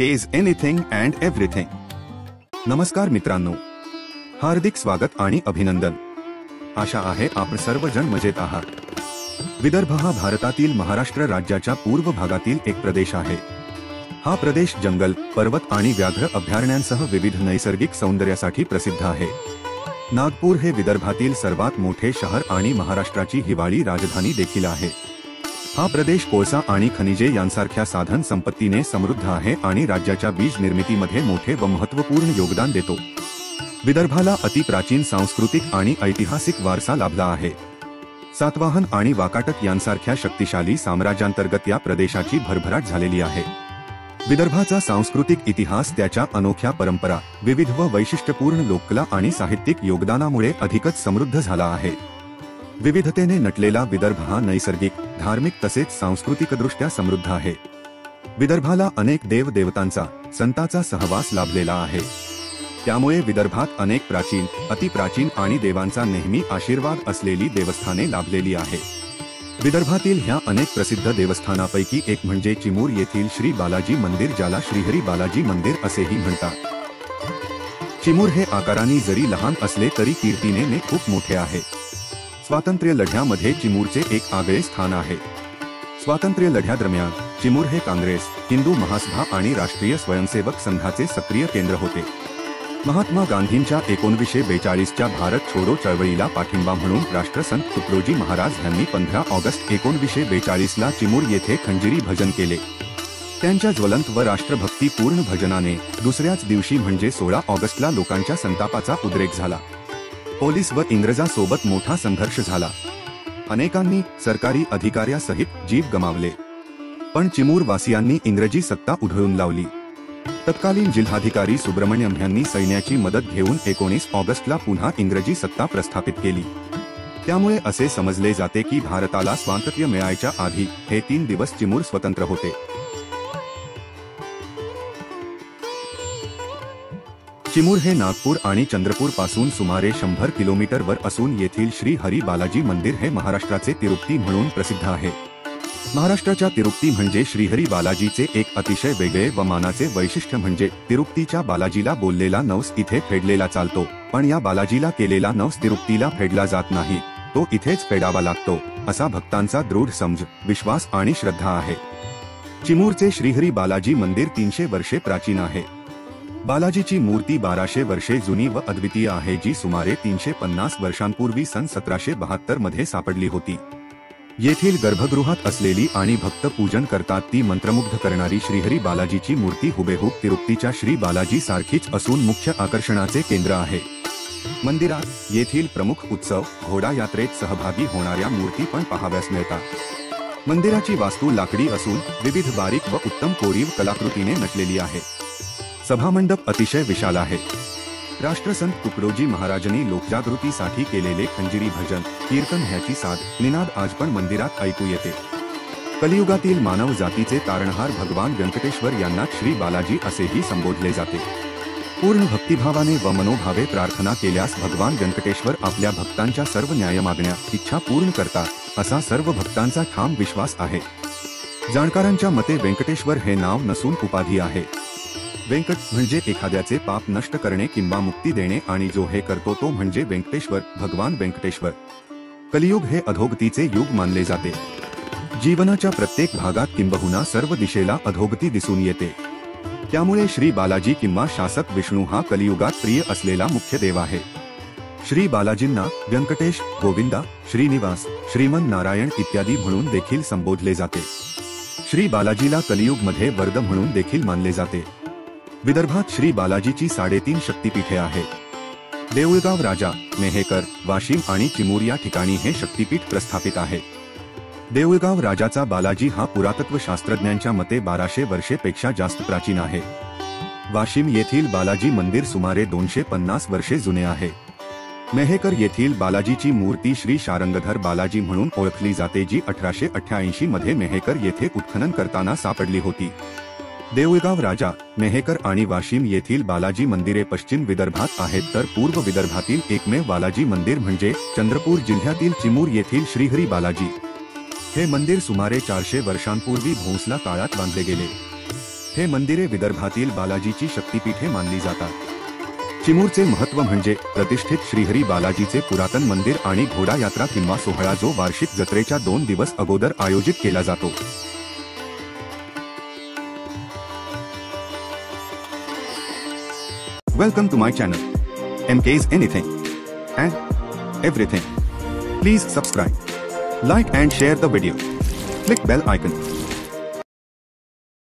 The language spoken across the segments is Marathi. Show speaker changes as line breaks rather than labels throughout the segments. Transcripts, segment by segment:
says anything and everything. नमस्कार मित्रांनो, हार्दिक स्वागत आणि अभिनंदन. आशा आहे आपण सर्वजण मजेत आहात. विदर्भ हा भारतातील महाराष्ट्र राज्याच्या पूर्व भागातील एक प्रदेश आहे. हा प्रदेश जंगल, पर्वत आणि व्याघ्र अभयारण्यांसह विविध नैसर्गिक सौंदर्यासाठी प्रसिद्ध आहे. नागपूर हे विदर्भातील सर्वात मोठे शहर आणि महाराष्ट्राची हिवाळी राजधानी देखील आहे. हा प्रदेश कोळसा आणि खनिजे यांसारख्या साधन संपत्तीने समृद्ध आहे आणि राज्याच्या वीज निर्मितीमध्ये मोठे व महत्त्वपूर्ण योगदान देतो. विदर्भाला अतिप्राचीन सांस्कृतिक आणि ऐतिहासिक वारसा लाभला आहे. सातवाहन आणि वाकाटक यांसारख्या शक्तिशाली साम्राज्यांतर्गत या प्रदेशाची भरभराट झालेली आहे. विदर्भाचा सांस्कृतिक इतिहास त्याच्या अनोख्या परंपरा, विविध व वैशिष्ट्यपूर्ण लोककला आणि साहित्यिक योगदानामुळे अधिकच समृद्ध झाला आहे. विविधतेने नटलेला विदर्भ हा नैसर्गिक, धार्मिक तसेच सांस्कृतिकदृष्ट्या समृद्ध आहे. विदर्भाला अनेक देवदेवतांचा, संतांचा सहवास लाभलेला आहे. त्यामुळे विदर्भात अनेक प्राचीन, अतिप्राचीन आणि देवांचा नेहमी आशीर्वाद असलेली देवस्थाने लाभलेली आहे. विदर्भातील ह्या अनेक प्रसिद्ध देवस्थानापैकी एक म्हणजे चिमूर येथील श्री बालाजी मंदिर, ज्याला श्रीहरी बालाजी मंदिर असेही म्हणतात. चिमूर हे आकाराने जरी लहान असले तरी कीर्तीने खूप मोठे आहे. स्वातंत्र्य लढ्यामध्ये चिमूरचे एक आगळे स्थान आहे. स्वातंत्र्य लढ्यादरम्यान चिमूर हे काँग्रेस, हिंदू महासभा आणि राष्ट्रीय स्वयंसेवक संघाचे सक्रिय केंद्र होते. महात्मा गांधींच्या 1942च्या भारत छोडो चळवळीला पाठिंबा म्हणून राष्ट्रसंत तुकडोजी महाराज यांनी 15 ऑगस्ट 1942ला चिमूर येथे खंजिरी भजन केले. त्यांच्या ज्वलंत व राष्ट्रभक्तीपूर्ण भजनाने दुसऱ्याच दिवशी म्हणजे 16 ऑगस्टला लोकांच्या संतापाचा उद्रेक झाला. पोलीस व इंग्रजांसोबत मोठा संघर्ष झाला. अनेकांनी सरकारी अधिकाऱ्यासहित जीव गमावले. पण चिमूर वासियांनी इंग्रजी सत्ता उधळून लावली. तत्कालीन जिल्हाधिकारी सुब्रमण्यम यांनी सैन्याची मदत घेऊन 19 ऑगस्टला पुन्हा इंग्रजी सत्ता प्रस्थापित केली. त्यामुळे असे समजले जाते की भारताला स्वातंत्र्य मिळायच्या आधी हे 3 दिवस चिमूर स्वतंत्र होते. चिमूर हे नागपूर आणि चंद्रपूर पासून सुमारे 100 किलोमीटरवर असून येथील श्री हरी बालाजी मंदिर हे महाराष्ट्राचे तिरुपती म्हणून प्रसिद्ध आहे. महाराष्ट्राच्या तिरुपती म्हणजे श्रीहरी बालाजीचे एक अतिशय वेगळे व मानाचे वैशिष्ट्य म्हणजे तिरुपतीच्या बालाजीला बोललेला नवस इथे फेडलेला चालतो, पण या बालाजीला केलेला नवस तिरुपतीला फेडला जात नाही, तो इथेच फेडावा लागतो, असा भक्तांचा दृढ समज, विश्वास आणि श्रद्धा आहे. चिमूरचे श्रीहरी बालाजी मंदिर 300 वर्षे प्राचीन आहे. बालाजीची मूर्ती 1200 वर्षे जुनी व अद्वितीय आहे, जी सुमारे 350 वर्षांपूर्वी सन 1772 मध्ये सापडली होती. येथील गर्भगृहात असलेली आणि भक्त पूजन करतात ती मंत्रमुग्ध करणारी श्रीहरी बालाजीची मूर्ती हुबेहूब तिरुपतीच्या श्री बालाजी सारखीच असून मुख्य आकर्षणाचे केंद्र आहे. मंदिरात येथील प्रमुख उत्सव, घोडा यात्रेत सहभागी होणाऱ्या मूर्ती पण पाहाव्यास मिळतात. मंदिराची वास्तू लाकडी असून विविध बारीक व उत्तम कोरीव कलाकृतीने नटलेली आहे. सभामंडप अतिशय विशाल आहे. राष्ट्रसंत तुकडोजी महाराजांनी लोकजागृतीसाठी केलेले खंजिरी भजन, कीर्तन ह्याची साद, निनाद आज पण मंदिरात ऐकू येते. कलियुगातील मानव जातीचे तारणहार भगवान व्यंकटेश्वर यांना श्री बालाजी असेही संबोधले जाते. पूर्ण भक्तिभावाने व मनोभावे प्रार्थना केल्यास भगवान व्यंकटेश्वर आपल्या भक्तांच्या सर्व न्यायमागण्या, इच्छा पूर्ण करतात, असा सर्व भक्तांचा ठाम विश्वास आहे. जाणकारांच्या मते व्यंकटेश्वर हे नाव नसून उपाधी आहे. व्यंकट म्हणजे एखाद्याचे पाप नष्ट करणे किंवा मुक्ती देणे आणि जो हे करतो तो म्हणजे व्यंकटेश्वर, भगवान व्यंकटेश्वर. कलियुग हे अधोगतीचे युग मानले जाते. जीवनाच्या प्रत्येक भागात किंबहुना सर्व दिशेला अधोगती दिसून येते. त्यामुळे श्री बालाजी किंवा शासक विष्णू हा कलियुगात प्रिय असलेला मुख्य देव आहे. श्री बालाजींना व्यंकटेश, गोविंदा, श्रीनिवास, श्रीमन नारायण इत्यादी म्हणून देखील संबोधले जाते. श्री बालाजीला कलियुगमध्ये वरद म्हणून देखील मानले जाते. विदर्भात श्री बालाजीची 3.5 शक्तिपीठे आहेत. देऊळगाव राजा, मेहेकर, वाशिम आणि चिमूर या ठिकाणी हे शक्तिपीठ प्रस्थापित आहे. देऊळगाव राजाचा बालाजी हा पुरातत्व शास्त्रज्ञांच्या मते 1200 वर्षेपेक्षा जास्त प्राचीन आहे. वाशिम येथील बालाजी मंदिर सुमारे 250 वर्षे जुने आहे. मेहेकर येथील बालाजीची मूर्ती श्री शारंगधर बालाजी म्हणून ओळखली जाते, जी 1888 मध्ये मेहेकर येथे उत्खनन करताना सापडली होती. देऊळगाव राजा, मेहेकर आणि वाशिम येथील बालाजी मंदिरे पश्चिम विदर्भात आहेत, तर पूर्व विदर्भातील एकमेव बालाजी मंदिर म्हणजे चंद्रपूर जिल्ह्यातील चिमूर येथील श्रीहरी बालाजी. हे मंदिर सुमारे 400 वर्षांपूर्वी भोसला काळात बांधले गेले. हे मंदिरे विदर्भातील बालाजीची शक्तिपीठे मानली जातात। चिमूरचे महत्त्व म्हणजे प्रतिष्ठित श्रीहरी बालाजीचे पुरातन मंदिर आणि घोडा यात्रा किंवा सोहळा जो वार्षिक जत्रेच्या 2 दिवस अगोदर आयोजित केला जातो। Welcome to my channel, MK's Anything and Everything. Please subscribe, like and share the video. Click bell icon.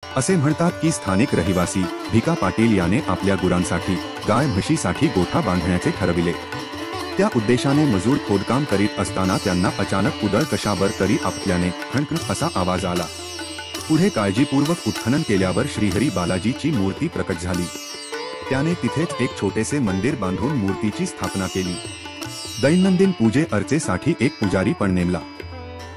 असे म्हणतात की स्थानिक रहिवासी भिका पाटील याने आपल्या गुरांसाठी गाय म्हशीसाठी गोठा बांधण्याचे ठरविले। त्या उद्देशाने मजूर खोदकाम करीत असताना त्यांना अचानक उदळ कशावर तरी आपल्याने खणखण असा आवाज आला। पुढे काळजीपूर्वक उत्खनन केल्यावर श्रीहरी बालाजीची मूर्ती प्रकट झाली। त्याने तिथेच एक छोटेसे मंदिर बांधून मूर्तीची स्थापना केली। दैनंदिन पूजे अर्चेसाठी एक पुजारी पण नेमला।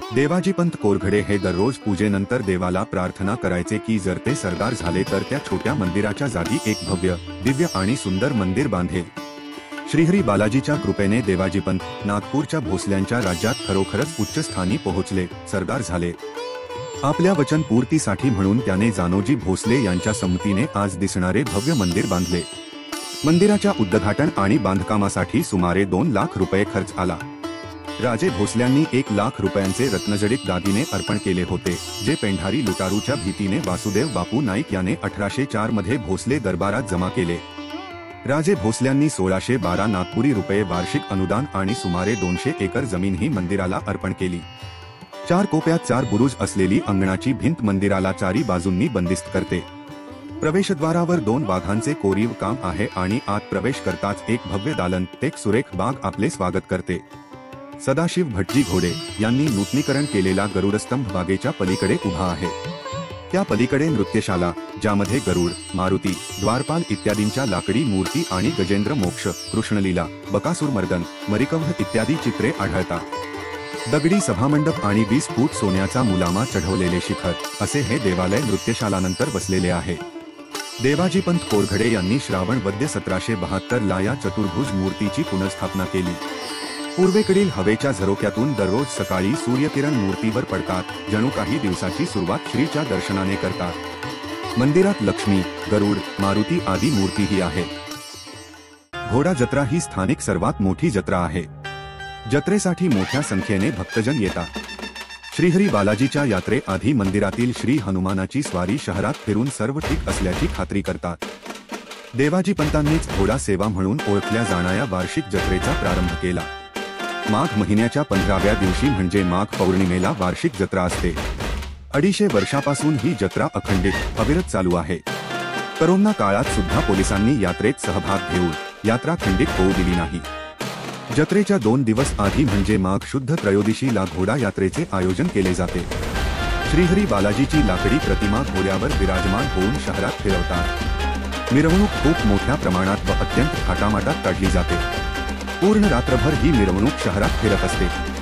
देवाजीपंत कोरघडे हे दररोज पूजेनंतर देवाला प्रार्थना करायचे की जर ते सरदार झाले तर त्या छोट्या मंदिराच्या जागी एक भव्य दिव्य आणि सुंदर मंदिर बांधेल। श्रीहरी बालाजीच्या कृपेने देवाजीपंत नागपूरच्या भोसल्यांच्या राज्यात खरोखरच उच्च स्थानी पोहोचले, सरदार झाले। आपल्या वचन पूर्तीसाठी म्हणून त्याने जानोजी भोसले यांच्या संमतीने आज दिसणारे भव्य मंदिर बांधले। मंदिराच्या उद्घाटन आणि बांधकामासाठी सुमारे 2 लाख रुपये खर्च आला। राजे भोसल्यांनी 1 लाख रुपयांचे रत्नजडित दागिने अर्पण केले होते, जे पेंढारी लुटारूच्या भीतीने वासुदेव बापू नाईक याने 1804 मध्ये भोसले दरबारात जमा केले। राजे भोसल्यांनी 1612 नागपुरी रुपये वार्षिक अनुदान आणि सुमारे 200 एकर जमीन ही मंदिराला अर्पण केली। 4 कोप्यात 4 बुरुज असलेली अंगणाची भिंत मंदिराला 4 बाजूंनी बंदिस्त करते। प्रवेशद्वारावर 2 वाघांचे कोरीव काम आहे आणि आत प्रवेश करताच एक भव्य दालन, एक सुरेख बाग आपले स्वागत करते। सदाशिव भटजी घोडे यांनी नूतनीकरण केलेला गरुडस्तंभ बागेच्या पलीकडे उभा आहे। त्या पलीकडे नृत्यशाला, ज्यामध्ये गरुड, मारुती, द्वारपाल इत्यादींच्या लाकडी मूर्ती आणि गजेंद्र मोक्ष, कृष्णलीला, बकासूर मर्दन, मरिकव्ह इत्यादी चित्रे आढळतात। दगडी सभामंडप आणि 20 फूट सोन्याचा मुलामा चढवलेले शिखर असे हे देवालय नृत्यशालानंतर बसलेले आहे। देवाजीपंत कोरघडे यांनी श्रावण वद्य 1772 ला या चतुर्भुज मूर्तीची पुनर्स्थापना केली। पूर्वेकडील हवेच्या झरोक्यातून दररोज सकाळी सूर्यकिरण मूर्तीवर पडतात, जणू काही दिवसाची सुरुवात श्रीच्या दर्शनाने करतात। मंदिरात लक्ष्मी, गरुड, मारुती आदी मूर्तीही आहेत। घोडा जत्रा ही स्थानिक सर्वात मोठी जत्रा आहे। जत्रेसाठी मोठ्या संख्येने भक्तजन येतात। श्रीहरी बालाजीच्या यात्रेआधी मंदिरातील श्री हनुमानाची स्वारी शहरात फिरून सर्व ठीक असल्याची खात्री करतात। देवाजीपंतांनीच घोडा सेवा म्हणून ओळखल्या जाणाऱ्या वार्षिक जत्रेचा प्रारंभ केला। माघ महिन्याच्या 15व्या दिवशी म्हणजे माघ पौर्णिमेला वार्षिक जत्रा असते। 250 वर्षापासून ही जत्रा अखंडित अविरत चालू आहे। कोरोना काळात सुद्धा पोलिसांनी यात्रेत सहभाग घेऊन यात्रा खंडित होऊ दिली नाही। जत्रेच्या 2 दिवस आधी म्हणजे माघ शुद्ध त्रयोदशीला घोडा यात्रेचे आयोजन केले जाते। श्रीहरी बालाजीची लाकडी प्रतिमा घोड्यावर विराजमान होऊन शहरात फिरवतात। मिरवणूक खूप मोठ्या प्रमाणात व अत्यंत थाटामाटात काढली जाते। पूर्ण रात्रभर ही मिरवणूक शहरात फिरत असते।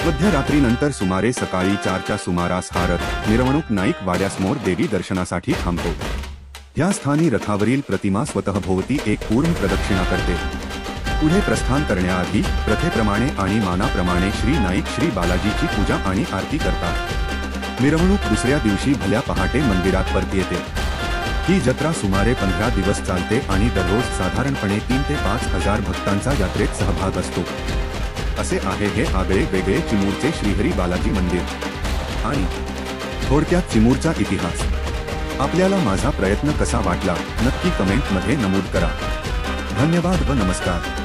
मध्यरात्रीनंतर सुमारे सकाळी 4च्या सुमारास हा रथ मिरवणूक नाईक वाड्यासमोर देवी दर्शनासाठी थांबतो। या स्थानी रथावरील प्रतिमा स्वतःभोवती एक पूर्ण प्रदक्षिणा करते. पुढे प्रस्थान करण्याआधी प्रथेप्रमाणे आणि मानाप्रमाणे श्री नाईक श्री बालाजीची पूजा आणि आरती करतात. मिरवणूक दुसऱ्या दिवशी भल्या पहाटे मंदिरात परत येते. ही जत्रा सुमारे 15 दिवस चालते आणि दररोज साधारणपणे 3 ते 5 हजार भक्तांचा यात्रेत सहभाग असतो. असे आहे हे आगळे वेगळे चिमूरचे श्रीहरी बालाजी मंदिर आणि थोडक्यात चिमूरचा इतिहास. आपल्याला माझा प्रयत्न कसा वाटला नक्की कमेंटमध्ये नमूद करा. धन्यवाद व नमस्कार.